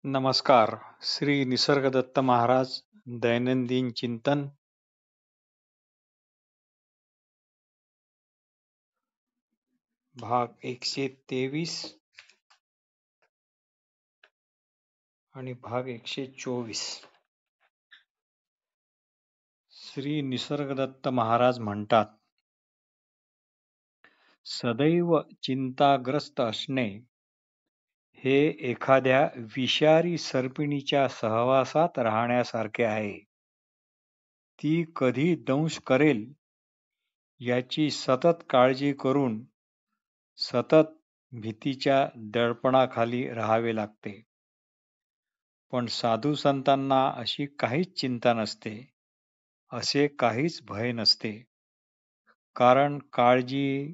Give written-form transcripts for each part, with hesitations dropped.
नमस्कार. श्री निसर्गदत्त महाराज दैनंदिन चिंतन भाग 123 आणि भाग 124. श्री निसर्गदत्त महाराज म्हणतात, सदैव चिंताग्रस्त असणे हे एखाद्या विषारी सर्पिणीच्या सहवासात राहण्यासारखे आहे. ती कधी दंश करेल याची सतत काळजी करून सतत भीतीच्या दडपणाखाली राहावे लागते. पण साधू संतांना अशी काहीच चिंता नसते, असे काहीच भय नसते. कारण काळजी,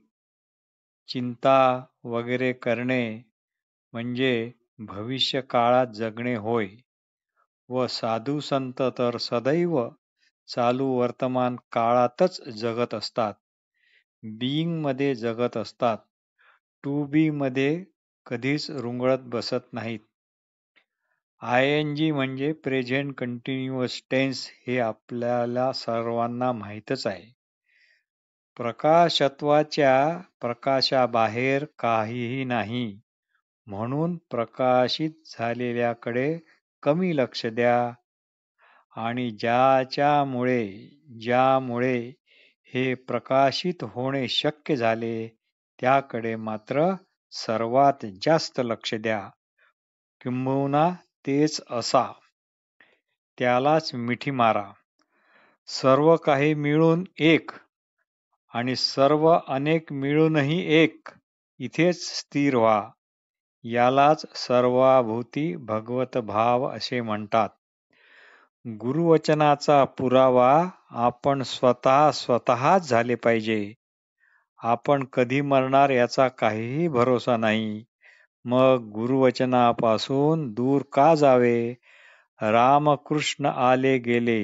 चिंता वगैरे करणे म्हणजे भविष्य काळात जगणे होय. व साधू संत तर सदैव चालू वर्तमान काळातच जगत असतात. बीइंग मध्ये जगत असतात. टू बी मध्ये कधीच रुंगळत बसत नाहीत. ING म्हणजे प्रेझेंट कंटिन्युअस टेन्स हे आपल्याला सर्वांना माहीतच आहे. प्रकाशत्वाच्या प्रकाशाबाहेर काहीही नाही, म्हणून प्रकाशित झालेल्याकडे कमी लक्ष द्या आणि ज्यामुळे हे प्रकाशित होणे शक्य झाले त्याकडे मात्र सर्वात जास्त लक्ष द्या. किंबहुना तेच असा, त्यालाच मिठी मारा. सर्व काही मिळून एक आणि सर्व अनेक मिळूनही एक, इथेच स्थिर व्हा. यालाच सर्वाभूती भगवत भाव असे म्हणतात. गुरुवचनाचा पुरावा आपण स्वतःच झाले पाहिजे. आपण कधी मरणार याचा काहीही भरोसा नाही. मग गुरुवचनापासून दूर का जावे? रामकृष्ण आले गेले,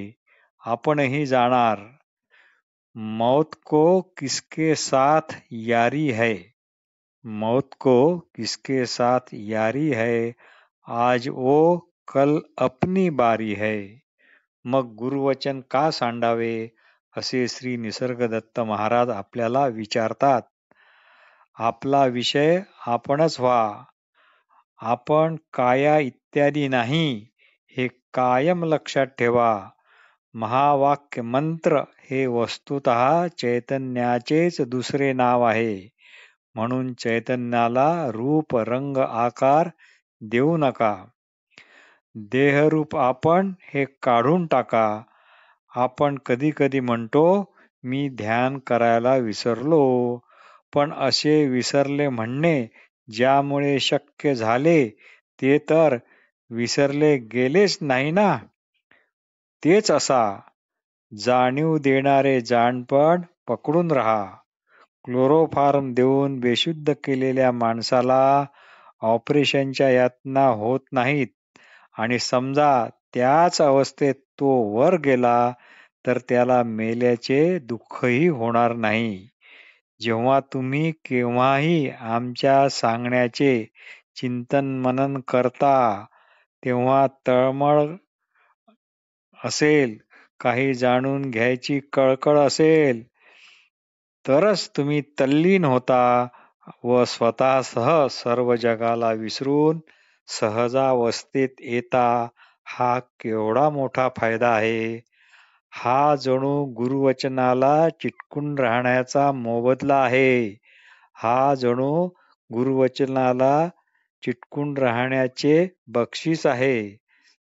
आपणही जाणार. मौत को किसके साथ यारी है? मौत को किसके साथ यारी है? आज वो कल अपनी बारी है. मग गुरुवचन का सांडावे, असे श्री निसर्गदत्त महाराज आपल्याला विचारतात. आपला विषय आपणच व्हा. आपण काया इत्यादी नाही, हे कायम लक्षात ठेवा. महावाक्य मंत्र हे वस्तुतः चैतन्याचेच दुसरे नाव आहे. म्हणून चैतन्याला रूप, रंग, आकार देऊ नका. देहरूप आपण हे काढून टाका. आपण कधी कधी म्हणतो, मी ध्यान करायला विसरलो. पण असे विसरले म्हणणे ज्यामुळे शक्य झाले ते तर विसरले गेलेच नाही ना. तेच असा जाणीव देणारे जाणपण पकडून राहा. क्लोरोफॉर्म देऊन बेशुद्ध केलेल्या माणसाला ऑपरेशनच्या यातना होत नाहीत आणि समजा त्याच अवस्थेत तो वर गेला तर त्याला मेल्याचे दुःखही होणार नाही. जेव्हा तुम्ही केव्हाही आमच्या सांगण्याचे चिंतन मनन करता, तेव्हा तळमळ असेल, काही जाणून घ्यायची कळकळ असेल, तरच तुम्ही तल्लीन होता व स्वतःसह सर्व जगाला विसरून सहजावस्थेत येता. हा केवढा मोठा फायदा आहे. हा जणू गुरुवचनाला चिटकून राहण्याचा मोबदला आहे. हा जणू गुरुवचनाला चिटकून राहण्याचे बक्षीस आहे.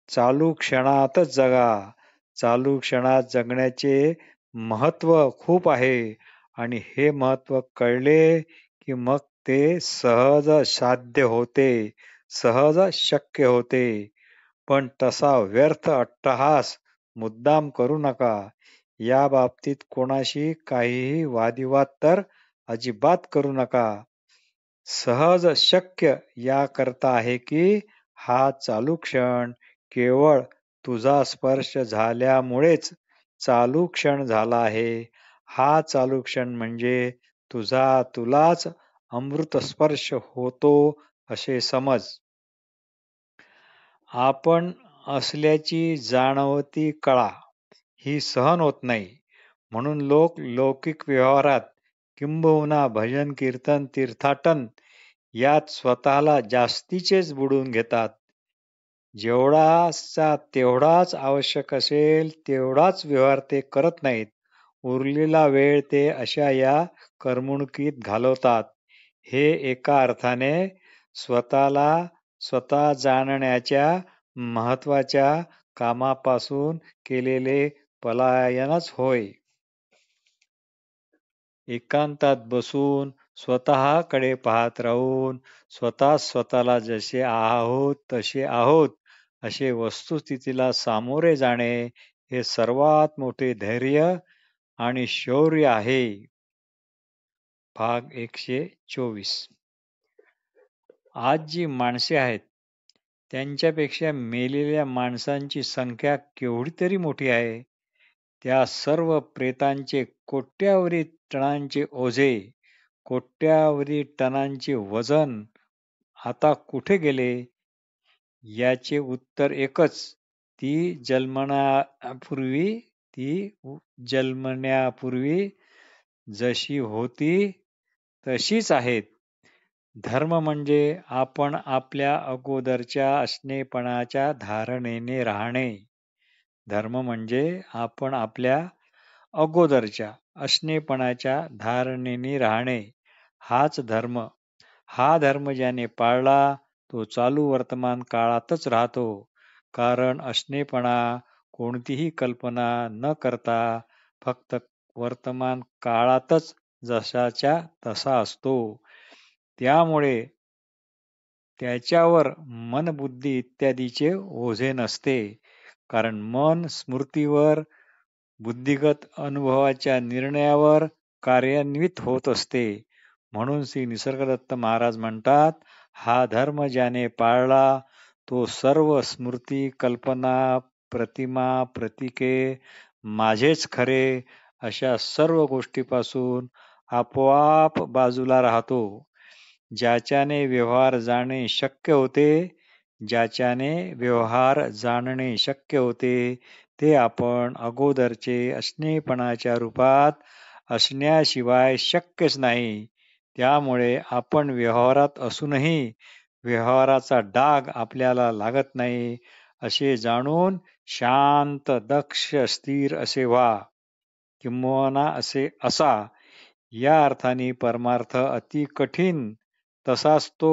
चालू क्षणातच जगा. चालू क्षणात जगण्याचे महत्त्व खूप आहे आणि हे महत्त्व कळले की मग ते सहज साध्य होते, सहज शक्य होते. पण तसा व्यर्थ अट्टहास मुद्दाम करू नका. या बाबतीत कोणाशी काहीही वादिवाद तर अजिबात करू नका. सहज शक्य याकरता आहे की हा चालू क्षण केवळ तुझा स्पर्श झाल्यामुळेच चालू क्षण झाला आहे. हा चालू क्षण म्हणजे तुलाच अमृत स्पर्श होतो असे समज. आपण असल्याची जाणवती कळा ही सहन होत नाही. म्हणून लोक लौकिक व्यवहारात किंबहुना भजन कीर्तन तीर्थाटन यात स्वतःला जास्तीचेच बुडवून घेतात. जेवढाचा तेवढाच आवश्यक असेल तेवढाच व्यवहार ते करत नाहीत. उरलेला वेळ ते अशा या करमणुकीत घालवतात. हे एका अर्थाने स्वतःला स्वतः जाणण्याच्या महत्वाच्या कामापासून केलेले पलायनच होय. एकांतात बसून स्वतःकडे पाहत राहून स्वतःला जसे आहोत तसे आहोत असे वस्तुस्थितीला सामोरे जाणे हे सर्वात मोठे धैर्य आणि शौर्य आहे. भाग 124. आज जी माणसे आहेत त्यांच्यापेक्षा मेलेल्या माणसांची संख्या केवढी तरी मोठी आहे. त्या सर्व प्रेतांचे कोट्यावधी टनांचे ओझे, कोट्यावधी टनांचे वजन आता कुठे गेले? याचे उत्तर एकच, ती जन्मण्यापूर्वी जशी होती तशीच आहेत. धर्म म्हणजे आपण आपल्या अगोदरच्या असणेपणाच्या धारणेने राहणे. धर्म म्हणजे आपण आपल्या अगोदरच्या असणेपणाच्या धारणेने राहणे. हाच धर्म. हा धर्म ज्याने पाळला तो चालू वर्तमान काळातच राहतो. कारण असणेपणा कोणतीही कल्पना न करता फक्त वर्तमान काळातच जसाच्या तसा असतो. त्यामुळे त्याच्यावर मन, बुद्धी इत्यादीचे ओझे नसते. कारण मन स्मृतीवर, बुद्धिगत अनुभवाच्या निर्णयावर कार्यान्वित होत असते. म्हणून श्री निसर्गदत्त महाराज म्हणतात, हा धर्म ज्याने पाळला तो सर्व स्मृती, कल्पना, प्रतिमा, प्रतीके, माझेच खरे अशा सर्व गोष्टीपासून आपोआप बाजूला राहतो. ज्याच्याने व्यवहार जाणणे शक्य होते ते आपण अगोदरचे असणेपणाच्या रूपात असण्याशिवाय शक्यच नाही. त्यामुळे आपण व्यवहारात असूनही व्यवहाराचा डाग आपल्याला लागत नाही असे जाणून शांत, दक्ष, स्थिर असे व्हा. किंबहुना असा या अर्थाने परमार्थ अति कठीण तसाच तो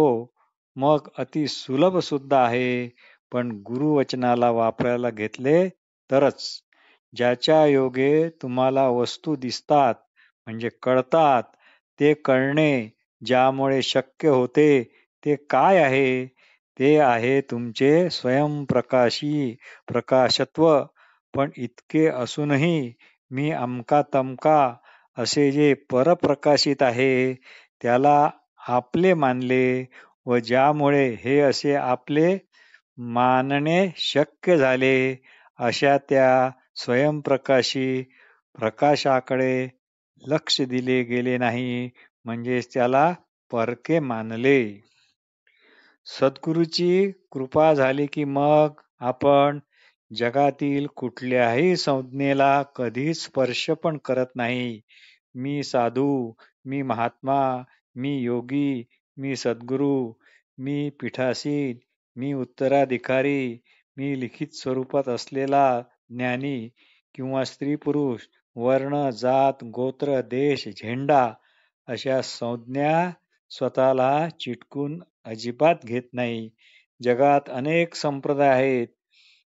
मग अति सुलभ सुद्धा आहे. पण गुरुवचनाला वापरायला घेतले तरच. ज्याच्या योगे तुम्हाला वस्तू दिसतात म्हणजे कळतात, ते कळणे ज्यामुळे शक्य होते ते काय आहे? ते आहे तुमचे स्वयंप्रकाशी प्रकाशत्व. पण इतके असूनही मी अमका तमका असे जे परप्रकाशित आहे त्याला आपले मानले व ज्यामुळे हे असे आपले मानणे शक्य झाले अशा त्या स्वयंप्रकाशी प्रकाशाकडे लक्ष दिले गेले नाही, म्हणजेच त्याला परके मानले. सद्गुरूची कृपा झाली की मग आपण जगातील कुठल्याही संज्ञेला कधीच स्पर्श पण करत नाही. मी साधू, मी महात्मा, मी योगी, मी सद्गुरू, मी पीठासीन, मी उत्तराधिकारी, मी लिखित स्वरूपात असलेला ज्ञानी किंवा स्त्री पुरुष, वर्ण, जात, गोत्र, देश, झेंडा अशा संज्ञा स्वतःला चिटकून अजिबात घेत नाही. जगात अनेक संप्रदाय आहेत.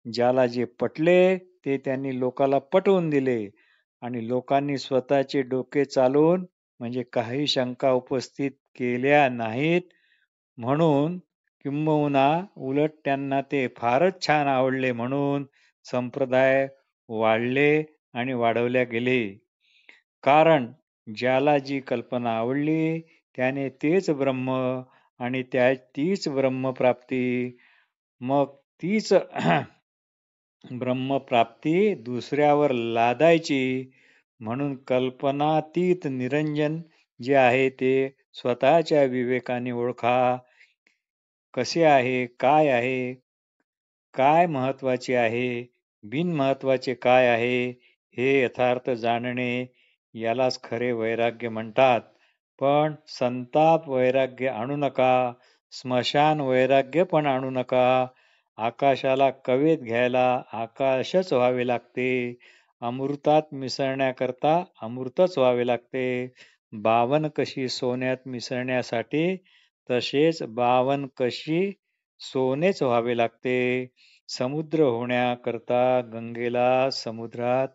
ज्याला जे पटले ते त्यांनी लोकाला पटवून दिले आणि लोकांनी स्वतःचे डोके चालवून म्हणजे काही शंका उपस्थित केल्या नाहीत. म्हणून किंबहुना उलट त्यांना ते फारच छान आवडले म्हणून संप्रदाय वाढले आणि वाढवल्या गेले. कारण ज्याला जी कल्पना आवडली त्याने तेच ब्रह्म आणि तीच ब्रह्मप्राप्ती, मग तीच ब्रह्मप्राप्ती दुसऱ्यावर लादायची. म्हणून कल्पनातीत निरंजन जे आहे ते स्वतःच्या विवेकाने ओळखा. कसे आहे, काय आहे, काय महत्वाचे आहे, बिनमहत्वाचे काय आहे, हे यथार्थ जाणणे यालाच खरे वैराग्य म्हणतात. पण संताप वैराग्य आणू नका, स्मशान वैराग्य पण आणू नका. आकाशाला कवेत घ्यायला आकाशच व्हावे लागते. अमृतात मिसळण्याकरता अमृतच व्हावे लागते. बावन कशी सोन्यात मिसळण्यासाठी तसेच बावन कशी सोनेच व्हावे लागते. समुद्र होण्याकरता गंगेला समुद्रात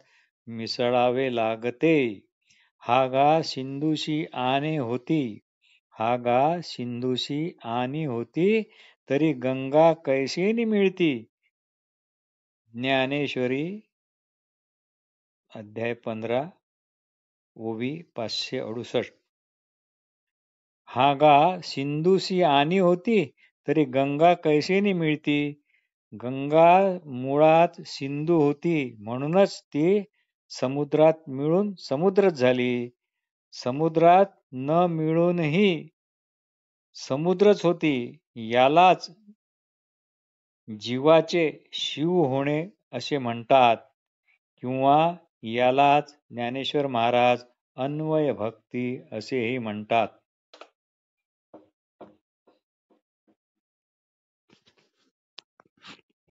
मिसळावे लागते. हा गा सिंधूशी आणी होती, हा गा सिंधूशी आणी होती, तरी गंगा कैसीनी मिळती. ज्ञानेश्वरी अध्याय 15 ओवी 568. हा गा सिंधूशी आणी होती, तरी गंगा कैसीनी मिळती. गंगा मुळात सिंधू होती, म्हणूनच ती समुद्रात मिळून समुद्रच झाली. समुद्रात न मिळूनही समुद्रच होती. यालाच जीवाचे शिव होणे असे म्हणतात, किंवा यालाच ज्ञानेश्वर महाराज अन्वय भक्ती असेही म्हणतात.